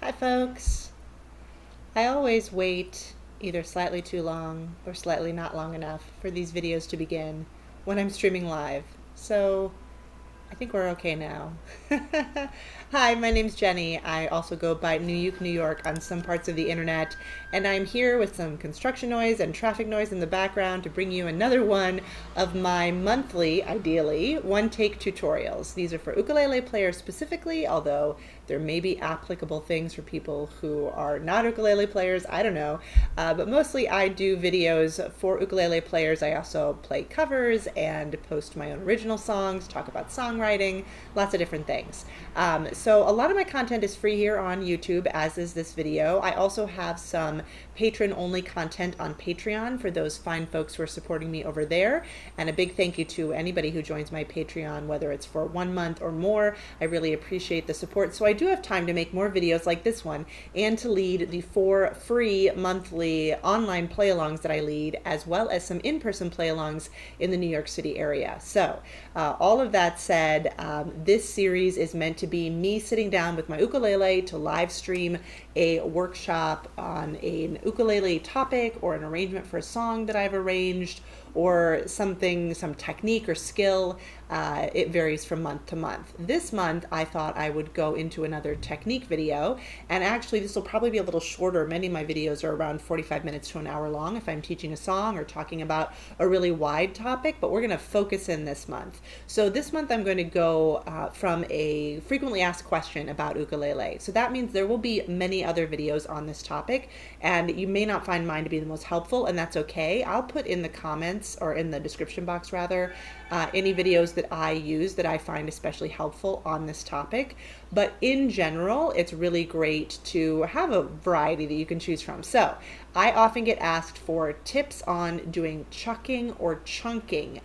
Hi folks! I always wait either slightly too long or slightly not long enough for these videos to begin when I'm streaming live, so I think we're okay now. Hi, my name's Jenny. I also go by New York on some parts of the internet, and I'm here with some construction noise and traffic noise in the background to bring you another one of my monthly, ideally, one-take tutorials. These are for ukulele players specifically, although there may be applicable things for people who are not ukulele players, I don't know. But mostly I do videos for ukulele players. I also play covers and post my own original songs, talk about songwriting, lots of different things. So a lot of my content is free here on YouTube, as is this video. I also have some patron-only content on Patreon for those fine folks who are supporting me over there. And a big thank you to anybody who joins my Patreon, whether it's for 1 month or more. I really appreciate the support. So I do have time to make more videos like this one and to lead the 4 free monthly online play-alongs that I lead, as well as some in-person play-alongs in the New York City area. So all of that said, this series is meant to be me sitting down with my ukulele to live stream a workshop on an ukulele topic or an arrangement for a song that I've arranged, or something, some technique or skill. It varies from month to month. This month I thought I would go into another technique video, and actually this will probably be a little shorter. Many of my videos are around 45 minutes to an hour long if I'm teaching a song or talking about a really wide topic, but we're going to focus in this month. So this month I'm going to go from a frequently asked question about ukulele. So that means there will be many other videos on this topic, and you may not find mine to be the most helpful, and that's okay. I'll put in the comments, or in the description box rather, any videos that I use that I find especially helpful on this topic. But in general, it's really great to have a variety that you can choose from. So I often get asked for tips on doing chucking or chunking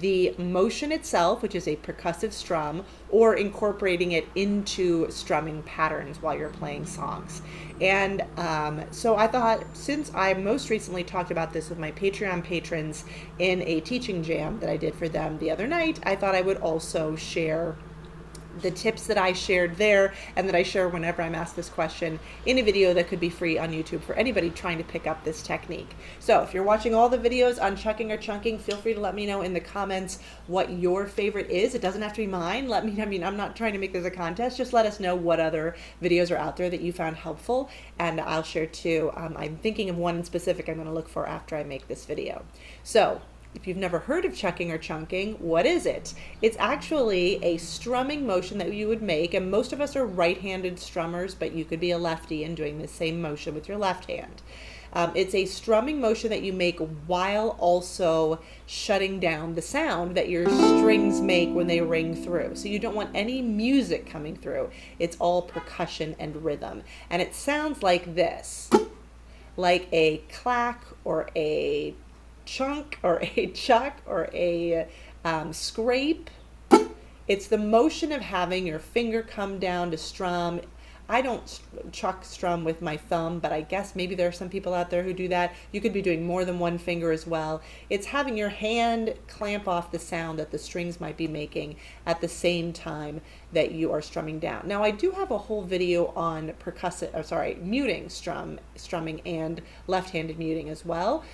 the motion itself, which is a percussive strum, or incorporating it into strumming patterns while you're playing songs. And so I thought, since I most recently talked about this with my Patreon patrons in a teaching jam that I did for them the other night, I thought I would also share the tips that I shared there and that I share whenever I'm asked this question in a video that could be free on YouTube for anybody trying to pick up this technique. So if you're watching all the videos on chucking or chunking, feel free to let me know in the comments what your favorite is. It doesn't have to be mine. I'm not trying to make this a contest. Just let us know what other videos are out there that you found helpful, and I'll share too. I'm thinking of one in specific I'm going to look for after I make this video. So if you've never heard of chucking or chunking, what is it? It's actually a strumming motion that you would make, and most of us are right-handed strummers, but you could be a lefty and doing the same motion with your left hand. It's a strumming motion that you make while also shutting down the sound that your strings make when they ring through. So you don't want any music coming through. It's all percussion and rhythm. And it sounds like this, like a clack or a chunk or a chuck or a scrape. It's the motion of having your finger come down to strum. I don't chuck strum with my thumb, but I guess maybe there are some people out there who do that. You could be doing more than one finger as well. It's having your hand clamp off the sound that the strings might be making at the same time that you are strumming down. Now I do have a whole video on muting strumming and left-handed muting as well,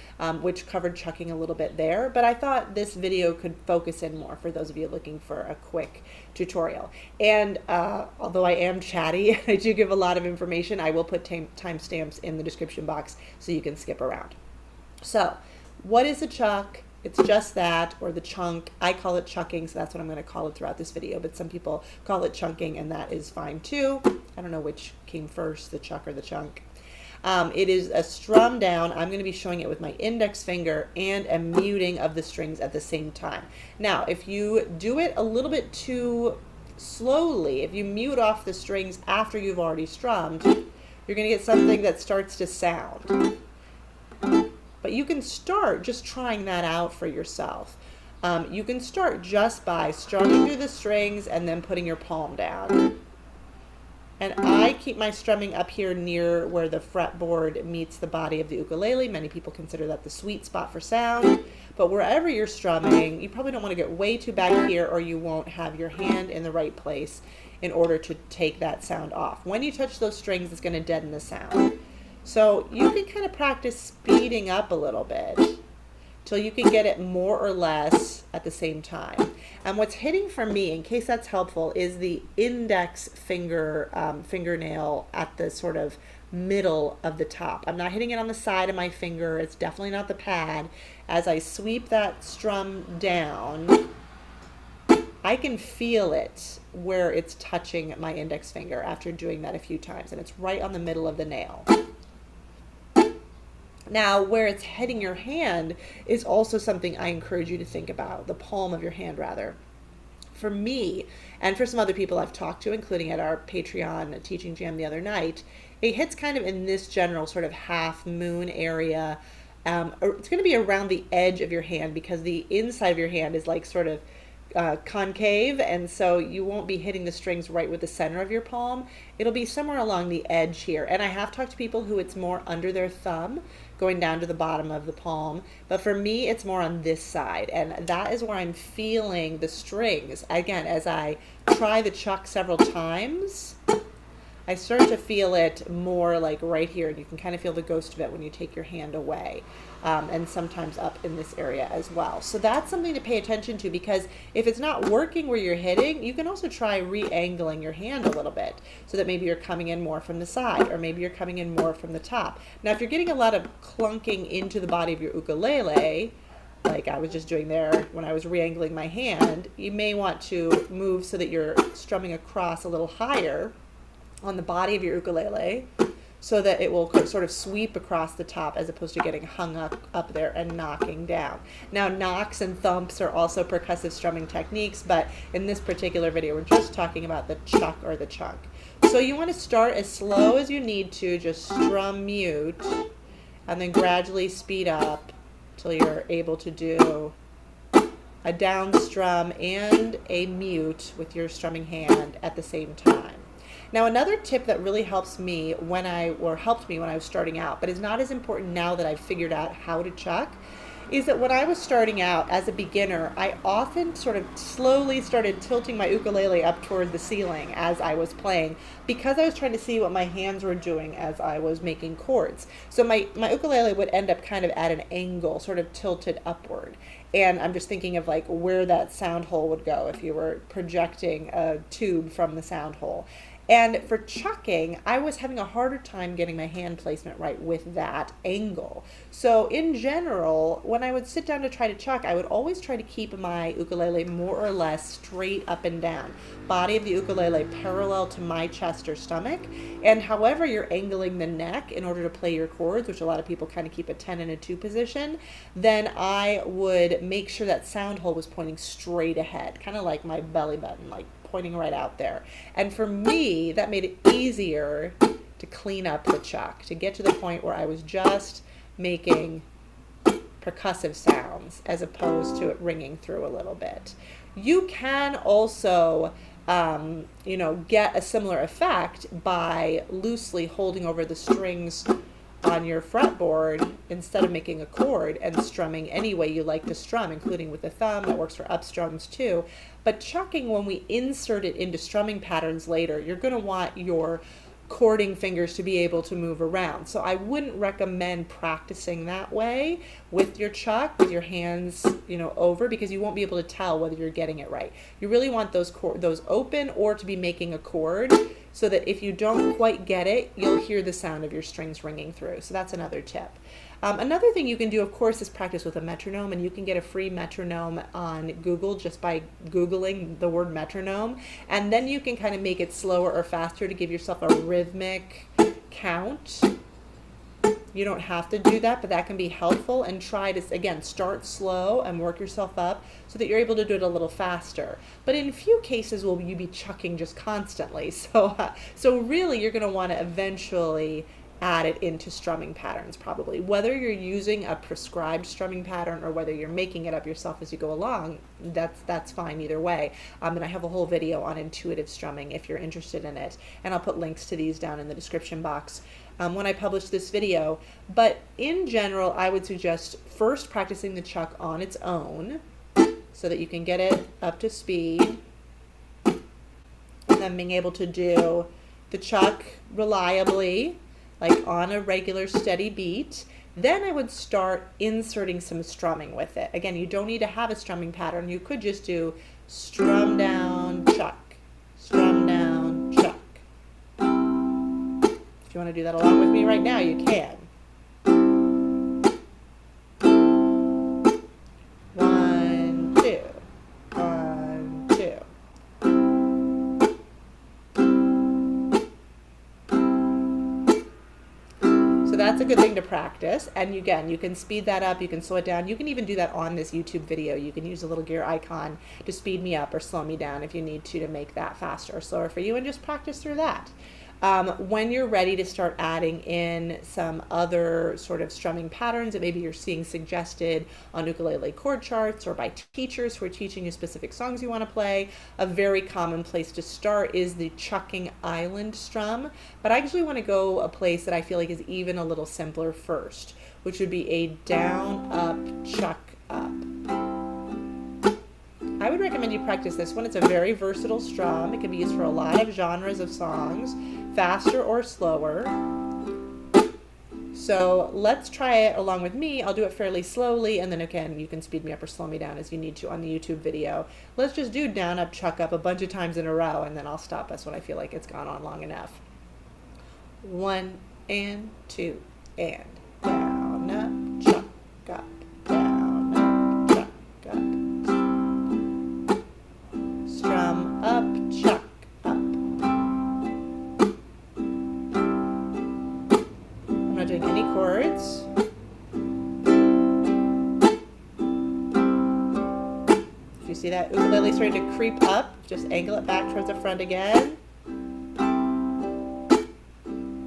which covered chucking a little bit there, but I thought this video could focus in more for those of you looking for a quick tutorial. And although I am chatty, I do give a lot of information. I will put timestamps in the description box so you can skip around. So what is a chuck? It's just that, or the chunk. I call it chucking, so that's what I'm going to call it throughout this video, but some people call it chunking, and that is fine too. I don't know which came first, the chuck or the chunk. It is a strum down. I'm going to be showing it with my index finger and a muting of the strings at the same time. Now, if you do it a little bit too slowly, if you mute off the strings after you've already strummed, you're going to get something that starts to sound. But you can start just trying that out for yourself. You can start just by strumming through the strings and then putting your palm down. And I keep my strumming up here near where the fretboard meets the body of the ukulele. Many people consider that the sweet spot for sound. But wherever you're strumming, you probably don't want to get way too back here, or you won't have your hand in the right place in order to take that sound off. When you touch those strings, it's going to deaden the sound. So you can kind of practice speeding up a little bit till you can get it more or less at the same time. And what's hitting for me, in case that's helpful, is the index finger, fingernail at the sort of middle of the top. I'm not hitting it on the side of my finger. It's definitely not the pad. As I sweep that strum down, I can feel it where it's touching my index finger after doing that a few times, and it's right on the middle of the nail. Now, where it's heading your hand is also something I encourage you to think about, the palm of your hand rather. For me, and for some other people I've talked to, including at our Patreon teaching jam the other night, it hits kind of in this general sort of half moon area. It's going to be around the edge of your hand because the inside of your hand is like sort of concave, and so you won't be hitting the strings right with the center of your palm. It'll be somewhere along the edge here. And I have talked to people who it's more under their thumb, going down to the bottom of the palm. But for me, it's more on this side. And that is where I'm feeling the strings. Again, as I try the chuck several times, I start to feel it more like right here. And you can kind of feel the ghost of it when you take your hand away. And sometimes up in this area as well. So that's something to pay attention to, because if it's not working where you're hitting, you can also try re-angling your hand a little bit so that maybe you're coming in more from the side, or maybe you're coming in more from the top. Now, if you're getting a lot of clunking into the body of your ukulele, like I was just doing there when I was re-angling my hand, you may want to move so that you're strumming across a little higher on the body of your ukulele, so that it will sort of sweep across the top as opposed to getting hung up there and knocking down. Now, knocks and thumps are also percussive strumming techniques, but in this particular video, we're just talking about the chuck or the chunk. So you want to start as slow as you need to, just strum mute, and then gradually speed up till you're able to do a down strum and a mute with your strumming hand at the same time. Now, another tip that really helped me when I was starting out, but is not as important now that I've figured out how to chuck, is that when I was starting out as a beginner, I often sort of slowly started tilting my ukulele up toward the ceiling as I was playing, because I was trying to see what my hands were doing as I was making chords. So my ukulele would end up kind of at an angle, sort of tilted upward. And I'm just thinking of like where that sound hole would go if you were projecting a tube from the sound hole. And for chucking, I was having a harder time getting my hand placement right with that angle. So in general, when I would sit down to try to chuck, I would always try to keep my ukulele more or less straight up and down. Body of the ukulele parallel to my chest or stomach. And however you're angling the neck in order to play your chords, which a lot of people kind of keep a 10 and a 2 position, then I would make sure that sound hole was pointing straight ahead, kind of like my belly button, like pointing right out there. And for me, that made it easier to clean up the chuck, to get to the point where I was just making percussive sounds as opposed to it ringing through a little bit. You can also get a similar effect by loosely holding over the strings on your fretboard instead of making a chord and strumming any way you like to strum, including with the thumb. That works for up strums too. But chucking, when we insert it into strumming patterns later, you're going to want your chording fingers to be able to move around. So I wouldn't recommend practicing that way with your chuck, with your hands, over, because you won't be able to tell whether you're getting it right. You really want those open or to be making a chord, so that if you don't quite get it, you'll hear the sound of your strings ringing through. So that's another tip. Another thing you can do, of course, is practice with a metronome, and you can get a free metronome on Google just by Googling the word metronome, and then you can kind of make it slower or faster to give yourself a rhythmic count. You don't have to do that, but that can be helpful, and try to, again, start slow and work yourself up so that you're able to do it a little faster. But in few cases will you be chucking just constantly. So really you're going to want to eventually add it into strumming patterns probably. Whether you're using a prescribed strumming pattern or whether you're making it up yourself as you go along, that's fine either way. And I have a whole video on intuitive strumming if you're interested in it, and I'll put links to these down in the description box when I publish this video. But in general, I would suggest first practicing the chuck on its own so that you can get it up to speed, and then being able to do the chuck reliably, like on a regular steady beat. Then I would start inserting some strumming with it. Again, you don't need to have a strumming pattern. You could just do strum down, chuck, strum down, chuck. If you want to do that along with me right now, you can. 1, 2, 1, 2. So that's a good thing to practice. And again, you can speed that up, you can slow it down. You can even do that on this YouTube video. You can use a little gear icon to speed me up or slow me down if you need to make that faster or slower for you, and just practice through that. When you're ready to start adding in some other sort of strumming patterns that maybe you're seeing suggested on ukulele chord charts or by teachers who are teaching you specific songs you want to play, a very common place to start is the chucking island strum. But I actually want to go a place that I feel like is even a little simpler first, which would be a down, up, chuck, up. I would recommend you practice this one. It's a very versatile strum. It can be used for a lot of genres of songs, faster or slower. So let's try it along with me. I'll do it fairly slowly, and then again, you can speed me up or slow me down as you need to on the YouTube video. Let's just do down, up, chuck, up a bunch of times in a row, and then I'll stop us when I feel like it's gone on long enough. 1 and 2 and down, up, chuck, up, down, up, chuck, up. Strum, up, chuck, up. I'm not doing any chords. If you see that ukulele starting to creep up, just angle it back towards the front again.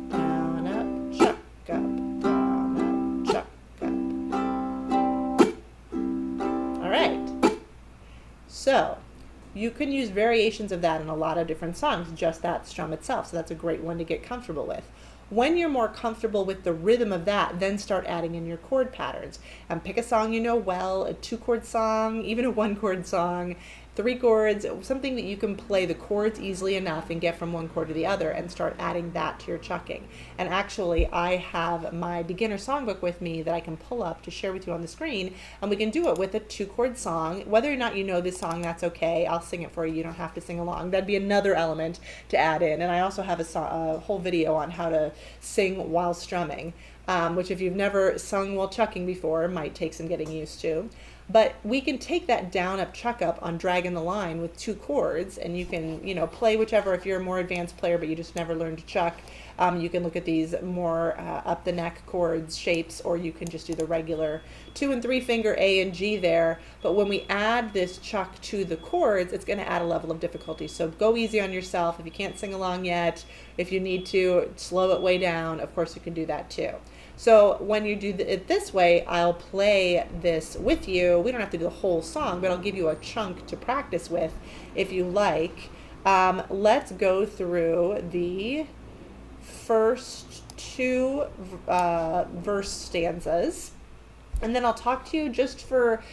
Down, up, chuck, up, down, up, chuck, up. All right. So you can use variations of that in a lot of different songs, just that strum itself. So that's a great one to get comfortable with. When you're more comfortable with the rhythm of that, then start adding in your chord patterns. And pick a song you know well, a 2-chord song, even a 1-chord song, 3 chords, something that you can play the chords easily enough and get from one chord to the other, and start adding that to your chucking. And actually, I have my beginner songbook with me that I can pull up to share with you on the screen, and we can do it with a 2-chord song. Whether or not you know this song, that's okay. I'll sing it for you. You don't have to sing along. That'd be another element to add in. And I also have a whole video on how to sing while strumming, which if you've never sung while chucking before, might take some getting used to. But we can take that down, up, chuck, up on dragging the line with 2 chords, and you can, play whichever. If you're a more advanced player but you just never learned to chuck, you can look at these more up the neck chords, shapes, or you can just do the regular 2 and 3 finger A and G there. But when we add this chuck to the chords, it's going to add a level of difficulty. So go easy on yourself. If you can't sing along yet, if you need to slow it way down, of course you can do that too. So when you do it this way, I'll play this with you. We don't have to do the whole song, but I'll give you a chunk to practice with if you like. Let's go through the first 2 verse stanzas, and then I'll talk to you just for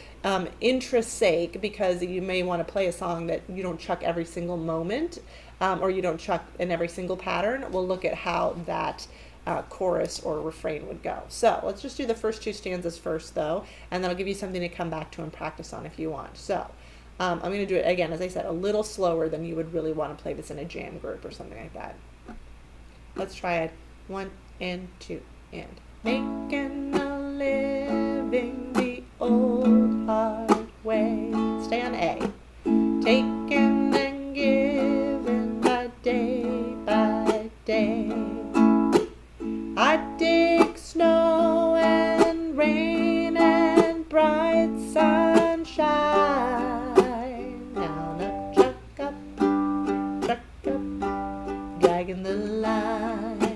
interest's sake, because you may want to play a song that you don't chuck every single moment, or you don't chuck in every single pattern. We'll look at how that chorus or refrain would go. So let's just do the first 2 stanzas first though, and then I'll give you something to come back to and practice on if you want. So I'm going to do it again, as I said, a little slower than you would really want to play this in a jam group or something like that. Let's try it. 1 and 2 and making a living the old hard way. Stay on A. Taking and giving by day. I dig snow and rain and bright sunshine. Down, up, chuck up, dragging the line.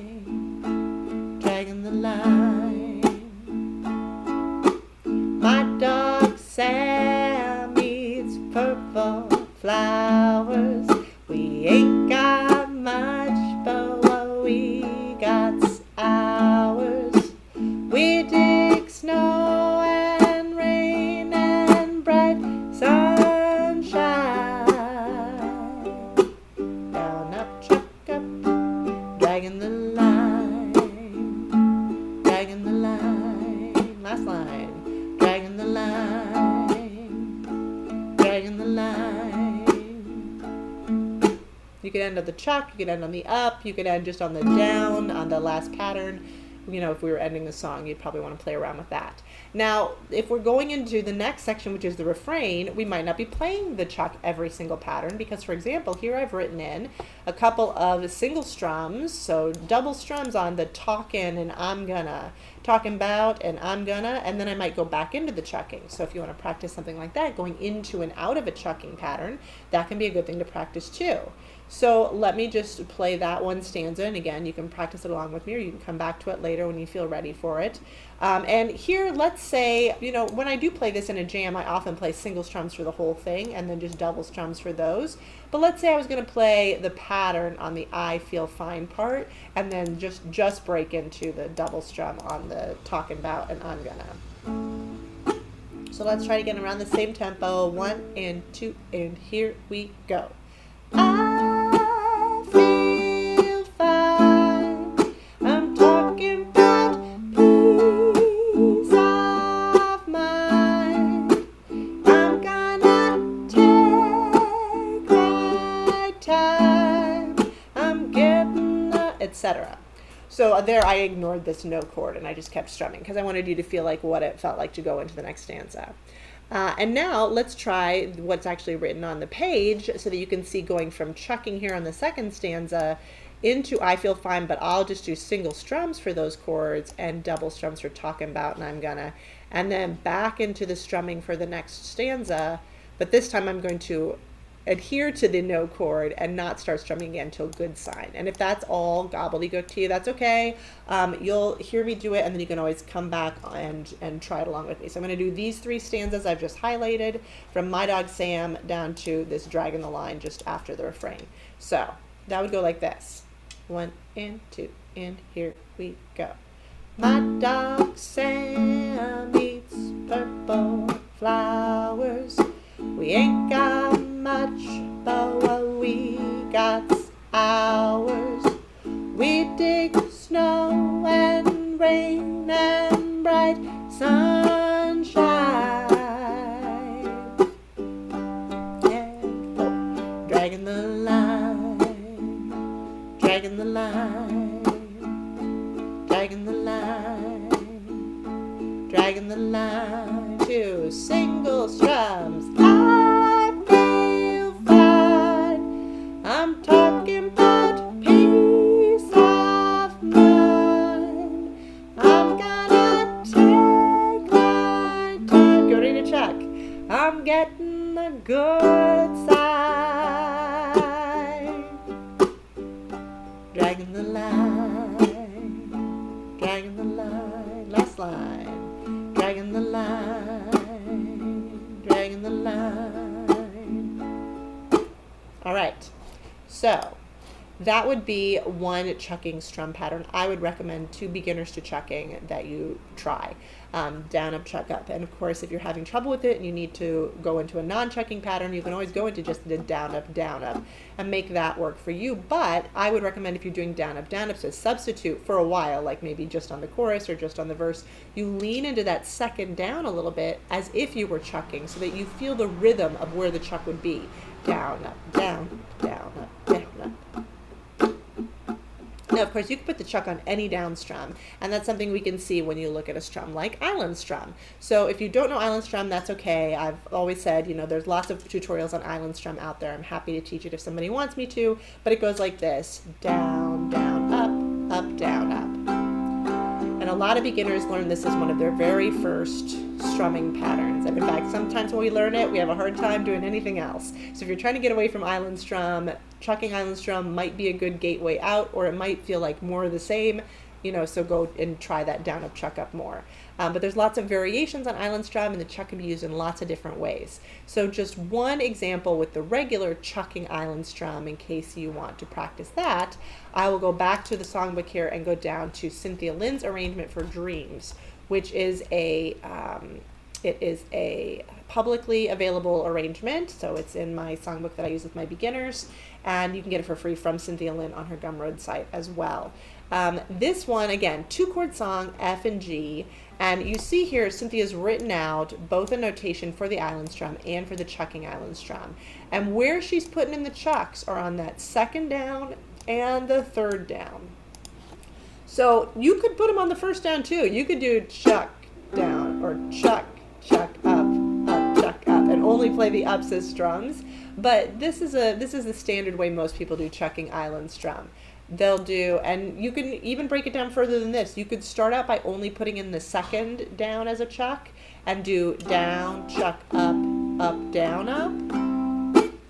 You could end on the chuck, you could end on the up, you could end just on the down, on the last pattern. You know, if we were ending the song, you'd probably want to play around with that. Now, if we're going into the next section, which is the refrain, we might not be playing the chuck every single pattern because, for example, here I've written in a couple of single strums, so double strums on the talkin' and I'm gonna, talking about and I'm gonna, and then I might go back into the chucking. So if you want to practice something like that, going into and out of a chucking pattern, that can be a good thing to practice too. So let me just play that one stanza, and again, you can practice it along with me, or you can come back to it later when you feel ready for it. And here, let's say, you know, when I do play this in a jam, I often play single strums for the whole thing, and then just double strums for those. But let's say I was going to play the pattern on the I feel fine part, and then just break into the double strum on the talking about and I'm gonna. So let's try it again around the same tempo. 1 and 2, and here we go. I feel fine. I'm talking about peace of mind. I'm gonna take my time. I'm getting etc. So there I ignored this no chord and I just kept strumming because I wanted you to feel like what it felt like to go into the next stanza. And now let's try what's actually written on the page so that you can see going from chucking here on the second stanza into I feel fine, but I'll just do single strums for those chords and double strums for talking about and I'm gonna, and then back into the strumming for the next stanza, but this time I'm going to adhere to the no chord and not start strumming again until good sign. And if that's all gobbledygook to you, that's okay. You'll hear me do it and then you can always come back and try it along with me. So I'm going to do these 3 stanzas I've just highlighted from My Dog Sam down to this dragging the line just after the refrain. So that would go like this. 1 and 2 and here we go. My dog Sam eats purple flowers. We ain't got much, but what we got's ours. We dig snow and rain and bright sunshine. And 4, dragging the line, dragging the line, dragging the line, dragging the line. 2 single strums. I'm talking about peace of mind. I'm gonna take my time. Go ready to check. I'm getting the good side. Dragging the line. Dragging the line. Last line. Dragging the line. Dragging the line. All right. So that would be one chucking strum pattern I would recommend to beginners to chucking that you try. Down, up, chuck, up. And of course, if you're having trouble with it and you need to go into a non-chucking pattern, you can always go into just the down, up, and make that work for you. But I would recommend if you're doing down, up, so substitute for a while, like maybe just on the chorus or just on the verse, you lean into that second down a little bit as if you were chucking so that you feel the rhythm of where the chuck would be. Down, up, down, down, up, down, up. Now, of course, you can put the chuck on any down strum, and that's something we can see when you look at a strum like island strum. So if you don't know island strum, that's okay. I've always said, you know, there's lots of tutorials on island strum out there. I'm happy to teach it if somebody wants me to, but it goes like this. Down, down, up, down, up. And a lot of beginners learn this as one of their very first strumming patterns. And in fact, sometimes when we learn it, we have a hard time doing anything else. So if you're trying to get away from island strum, chucking island strum might be a good gateway out, or it might feel like more of the same, you know, so go and try that down up, chuck up more. But there's lots of variations on island strum, and the chuck can be used in lots of different ways. So just one example with the regular chucking island strum, in case you want to practice that, I will go back to the songbook here and go down to Cynthia Lin's arrangement for Dreams, which is a It is a publicly available arrangement, so it's in my songbook that I use with my beginners, and you can get it for free from Cynthia Lin on her Gumroad site as well. This one, again, 2-chord song, F and G, and you see here Cynthia's written out both a notation for the island strum and for the chucking island strum. And where she's putting in the chucks are on that 2nd down and the 3rd down. So you could put them on the 1st down too. You could do chuck down or chuck, chuck up, up, chuck up, and only play the ups as strums. But this is the standard way most people do chucking island strum. They'll do, and you can even break it down further than this. You could start out by only putting in the 2nd down as a chuck and do down, chuck, up, down, up.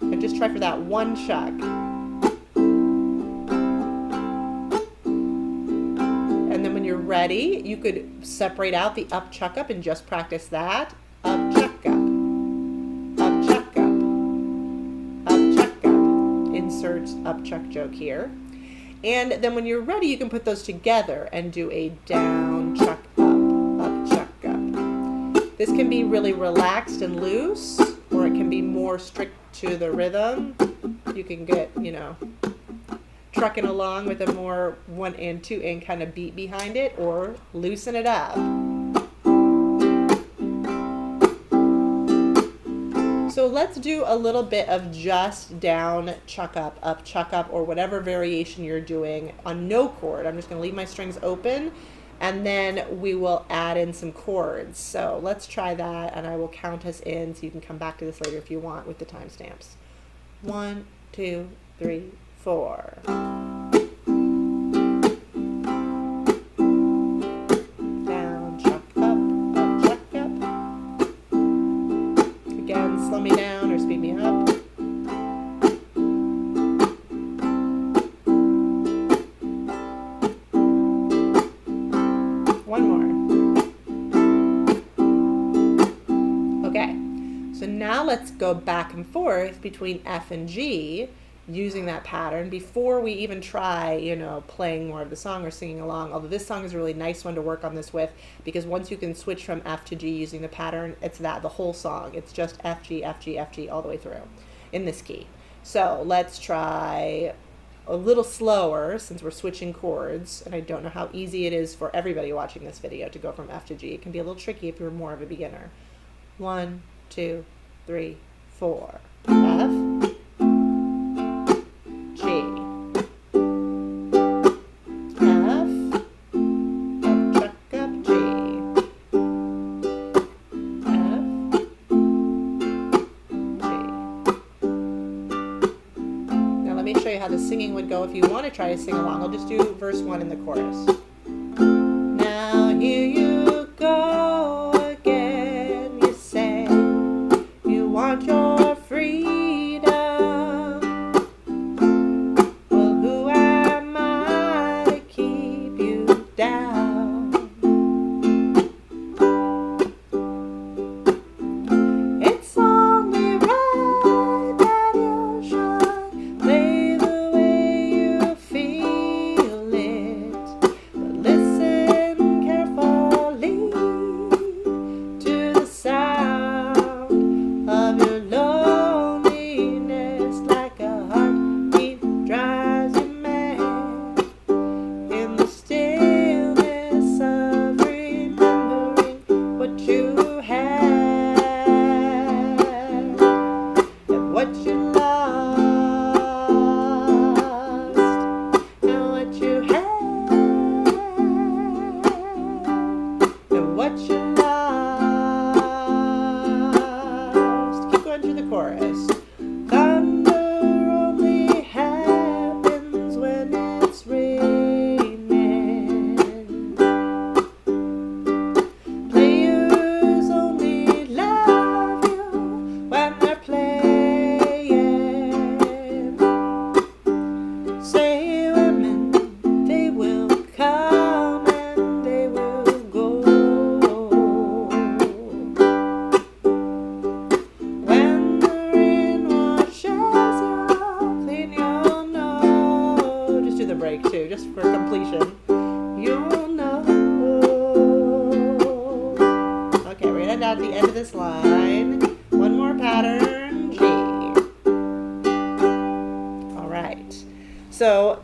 And just try for that 1 chuck. And then when you're ready, you could separate out the up, chuck, up and just practice that. Up, chuck, up. Up, chuck, up. Up, chuck, up. Insert up, chuck joke here. And then when you're ready, you can put those together and do a down, chuck, up, chuck, up. This can be really relaxed and loose, or it can be more strict to the rhythm. You can get, you know, trucking along with a more 1 and 2 and kind of beat behind it, or loosen it up. So let's do a little bit of just down, chuck up, or whatever variation you're doing on no chord. I'm just going to leave my strings open, and then we will add in some chords. So let's try that, and I will count us in so you can come back to this later if you want with the timestamps. 1, 2, 3, 4. Down, chuck up, chuck up. Again, slow me down or speed me up. One more. Okay, so now let's go back and forth between F and G using that pattern before we even try, you know, playing more of the song or singing along. Although this song is a really nice one to work on this with, because once you can switch from F to G using the pattern, it's that, the whole song. It's just F, G, F, G, F, G all the way through in this key. So let's try a little slower since we're switching chords, and I don't know how easy it is for everybody watching this video to go from F to G. It can be a little tricky if you're more of a beginner. 1, 2, 3, 4. F, G, F, up, chuck, up, G, F, G. Now let me show you how the singing would go if you want to try to sing along. I'll just do verse 1 in the chorus. Now here you go again, you say you want your freedom. Too, just for completion. You'll know. Okay, we're gonna at the end of this line. One more pattern, G. All right. So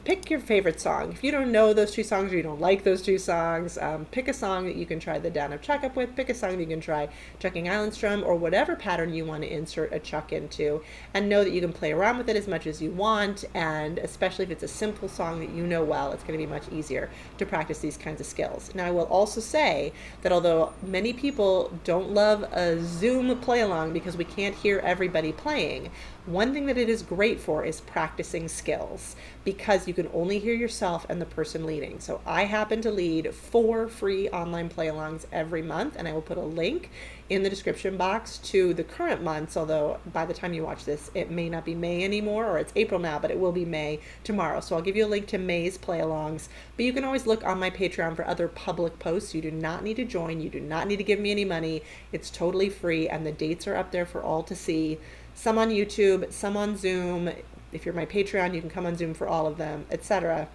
pick your favorite song. If you don't know those two songs or you don't like those two songs, pick a song that you can try the down up chuck up with, pick a song that you can try chucking island strum or whatever pattern you want to insert a chuck into, and know that you can play around with it as much as you want, and especially if it's a simple song that you know well, it's going to be much easier to practice these kinds of skills. Now I will also say that although many people don't love a Zoom play along because we can't hear everybody playing, one thing that it is great for is practicing skills, because you can only hear yourself and the person leading. So I happen to lead 4 free online play-alongs every month, and I will put a link in the description box to the current months, although by the time you watch this, it may not be May anymore, or it's April now, but it will be May tomorrow. So I'll give you a link to May's play-alongs, but you can always look on my Patreon for other public posts. You do not need to join. You do not need to give me any money. It's totally free, and the dates are up there for all to see. Some on YouTube, some on Zoom. If you're my Patreon, you can come on Zoom for all of them, etc.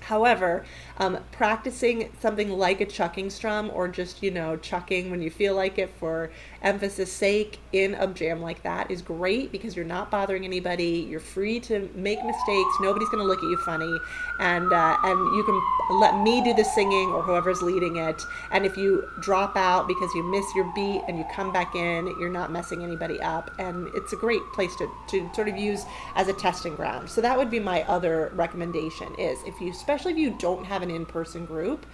However, practicing something like a chucking strum, or just, chucking when you feel like it for emphasis sake in a jam like that, is great, because you're not bothering anybody. You're free to make mistakes. Nobody's going to look at you funny, and you can let me do the singing or whoever's leading it. And if you drop out because you miss your beat and you come back in, you're not messing anybody up, and it's a great place to sort of use as a testing ground. So that would be my other recommendation, is especially if you don't have an in-person group.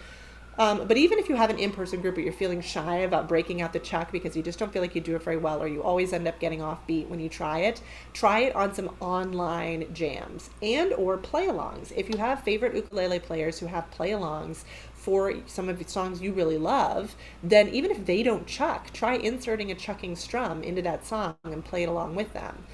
But even if you have an in-person group but you're feeling shy about breaking out the chuck because you just don't feel like you do it very well, or you always end up getting off beat when you try it on some online jams and or play-alongs. If you have favorite ukulele players who have play-alongs for some of the songs you really love, then even if they don't chuck, try inserting a chucking strum into that song and play it along with them.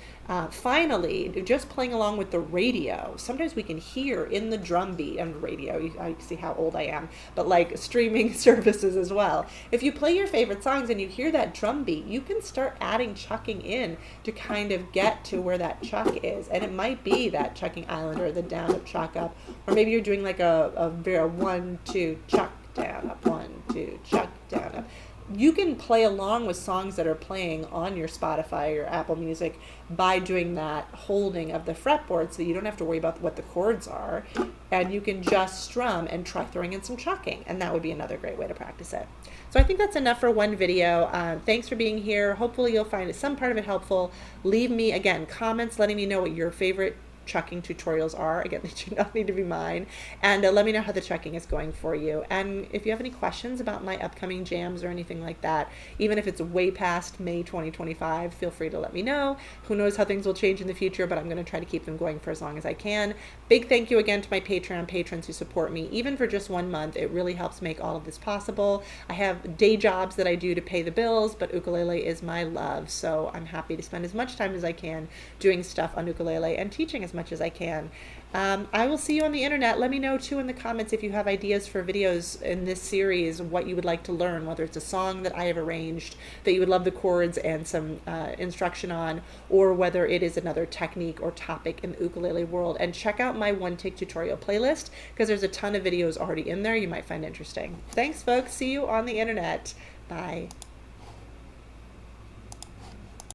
Finally, just playing along with the radio. Sometimes we can hear in the drum beat and radio, I see how old I am, but like streaming services as well. If you play your favorite songs and you hear that drum beat, you can start adding chucking in to kind of get to where that chuck is. And it might be that chucking island or the down up chuck up, or maybe you're doing like a 1-2 chuck down up, 1-2 chuck down up. You can play along with songs that are playing on your Spotify or Apple Music by doing that holding of the fretboard, so you don't have to worry about what the chords are, and you can just strum and try throwing in some chucking, and that would be another great way to practice it. So I think that's enough for one video. Thanks for being here. Hopefully you'll find some part of it helpful. Leave me, again, comments letting me know what your favorite chucking tutorials are. Again, they do not need to be mine. And let me know how the chucking is going for you. And if you have any questions about my upcoming jams or anything like that, even if it's way past May 2025, feel free to let me know. Who knows how things will change in the future, but I'm going to try to keep them going for as long as I can. Big thank you again to my Patreon patrons who support me, even for just 1 month. It really helps make all of this possible. I have day jobs that I do to pay the bills, but ukulele is my love, so I'm happy to spend as much time as I can doing stuff on ukulele and teaching as much as I can. I will see you on the internet. Let me know too in the comments if you have ideas for videos in this series, what you would like to learn, whether it's a song that I have arranged that you would love the chords and some instruction on, or whether it is another technique or topic in the ukulele world. And check out my one-take tutorial playlist, because there's a ton of videos already in there you might find interesting. Thanks folks, see you on the internet. Bye.